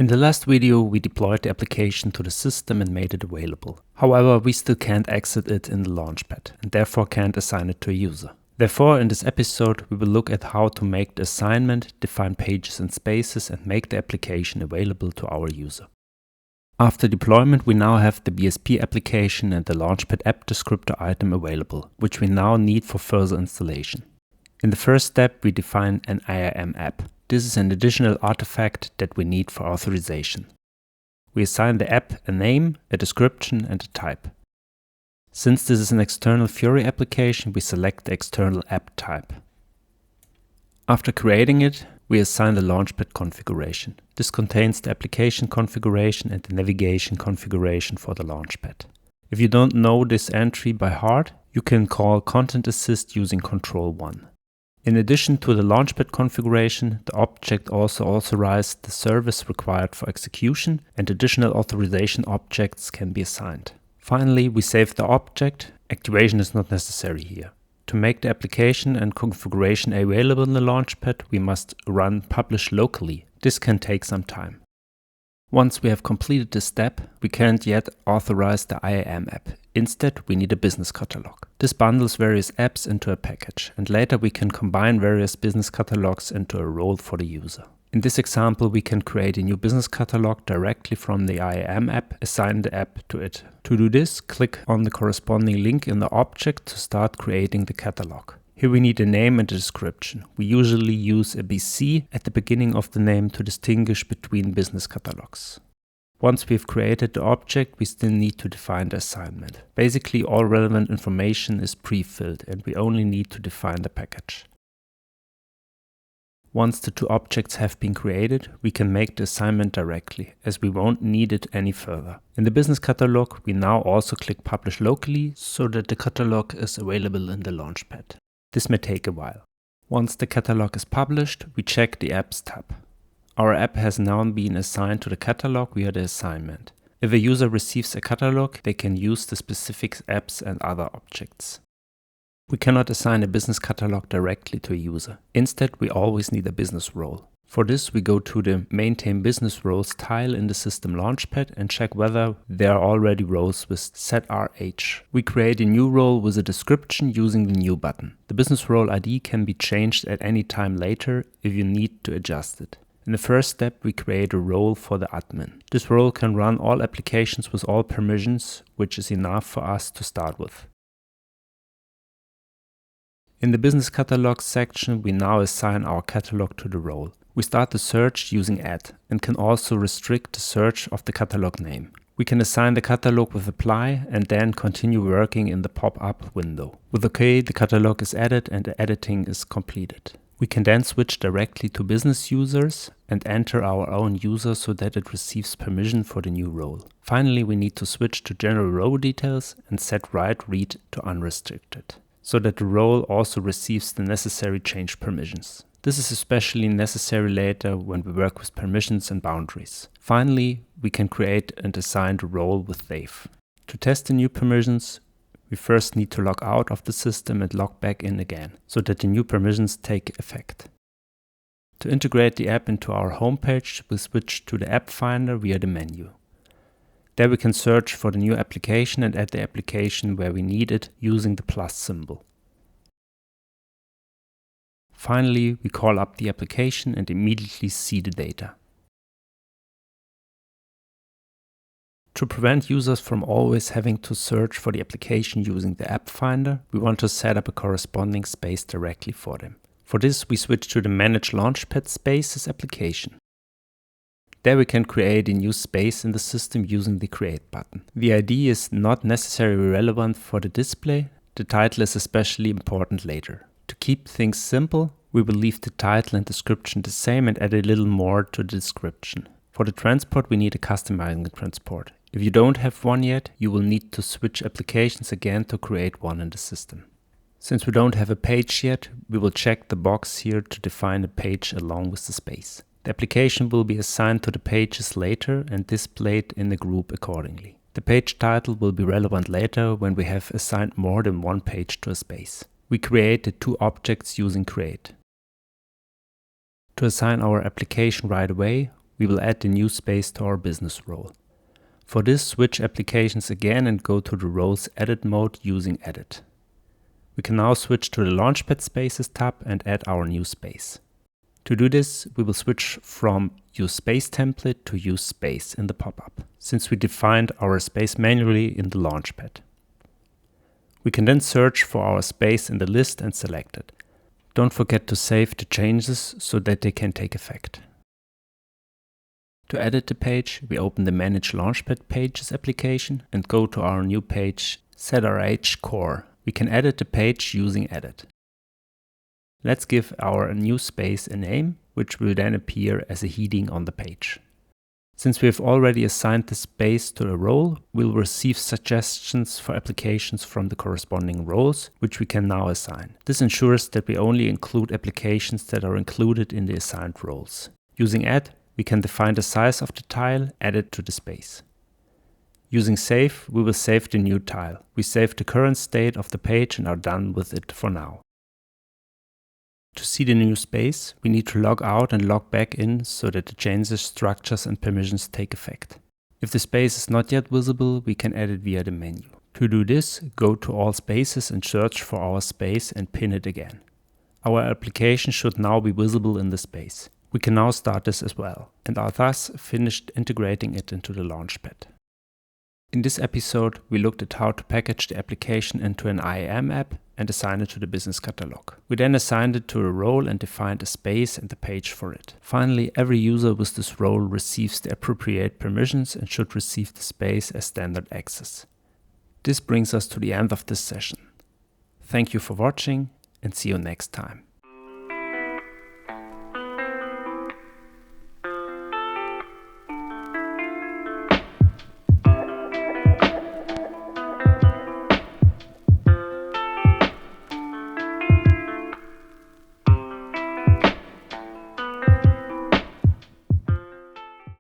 In the last video, we deployed the application to the system and made it available. However, we still can't exit it in the Launchpad and therefore can't assign it to a user. Therefore, in this episode, we will look at how to make the assignment, define pages and spaces, and make the application available to our user. After deployment, we now have the BSP application and the Launchpad app descriptor item available, which we now need for further installation. In the first step, we define an IAM app. This is an additional artifact that we need for authorization. We assign the app a name, a description, and a type. Since this is an external Fiori application, we select the external app type. After creating it, we assign the Launchpad configuration. This contains the application configuration and the navigation configuration for the Launchpad. If you don't know this entry by heart, you can call Content Assist using Control 1. In addition to the Launchpad configuration, the object also authorizes the service required for execution, and additional authorization objects can be assigned. Finally, we save the object. Activation is not necessary here. To make the application and configuration available in the Launchpad, we must run publish locally. This can take some time. Once we have completed this step, we can't yet authorize the IAM app. Instead, we need a business catalog. This bundles various apps into a package, and later we can combine various business catalogs into a role for the user. In this example, we can create a new business catalog directly from the IAM app, assign the app to it. To do this, click on the corresponding link in the object to start creating the catalog. Here we need a name and a description. We usually use a BC at the beginning of the name to distinguish between business catalogs. Once we've created the object, we still need to define the assignment. Basically, all relevant information is pre-filled and we only need to define the package. Once the two objects have been created, we can make the assignment directly, as we won't need it any further. In the business catalog, we now also click Publish Locally so that the catalog is available in the Launchpad. This may take a while. Once the catalog is published, we check the Apps tab. Our app has now been assigned to the catalog via the assignment. If a user receives a catalog, they can use the specific apps and other objects. We cannot assign a business catalog directly to a user. Instead, we always need a business role. For this, we go to the Maintain Business Roles tile in the System Launchpad and check whether there are already roles with ZRH. We create a new role with a description using the New button. The business role ID can be changed at any time later if you need to adjust it. In the first step, we create a role for the admin. This role can run all applications with all permissions, which is enough for us to start with. In the Business Catalog section, we now assign our catalog to the role. We start the search using add and can also restrict the search of the catalog name. We can assign the catalog with apply and then continue working in the pop-up window. With OK, the catalog is added and the editing is completed. We can then switch directly to business users and enter our own user so that it receives permission for the new role. Finally, we need to switch to general row details and set write read to unrestricted, so that the role also receives the necessary change permissions. This is especially necessary later when we work with permissions and boundaries. Finally, we can create and assign the role with Dave. To test the new permissions, we first need to log out of the system and log back in again, so that the new permissions take effect. To integrate the app into our homepage, we switch to the App Finder via the menu. There we can search for the new application and add the application where we need it using the plus symbol. Finally, we call up the application and immediately see the data. To prevent users from always having to search for the application using the App Finder, we want to set up a corresponding space directly for them. For this, we switch to the Manage Launchpad Spaces application. There we can create a new space in the system using the Create button. The ID is not necessarily relevant for the display. The title is especially important later. To keep things simple, we will leave the title and description the same and add a little more to the description. For the transport, we need a customizing transport. If you don't have one yet, you will need to switch applications again to create one in the system. Since we don't have a page yet, we will check the box here to define a page along with the space. The application will be assigned to the pages later and displayed in the group accordingly. The page title will be relevant later when we have assigned more than one page to a space. We create the two objects using create. To assign our application right away, we will add the new space to our business role. For this, switch applications again and go to the roles edit mode using edit. We can now switch to the Launchpad Spaces tab and add our new space. To do this, we will switch from Use Space template to Use Space in the pop-up, since we defined our space manually in the Launchpad. We can then search for our space in the list and select it. Don't forget to save the changes so that they can take effect. To edit the page, we open the Manage Launchpad Pages application and go to our new page, ZRH Core. We can edit the page using Edit. Let's give our new space a name, which will then appear as a heading on the page. Since we have already assigned the space to a role, we'll receive suggestions for applications from the corresponding roles, which we can now assign. This ensures that we only include applications that are included in the assigned roles. Using Add, we can define the size of the tile added to the space. Using Save, we will save the new tile. We save the current state of the page and are done with it for now. To see the new space, we need to log out and log back in so that the changes, structures and permissions take effect. If the space is not yet visible, we can add it via the menu. To do this, go to all spaces and search for our space and pin it again. Our application should now be visible in the space. We can now start this as well, and are thus finished integrating it into the Launchpad. In this episode, we looked at how to package the application into an IAM app and assign it to the business catalog. We then assigned it to a role and defined a space and the page for it. Finally, every user with this role receives the appropriate permissions and should receive the space as standard access. This brings us to the end of this session. Thank you for watching and see you next time.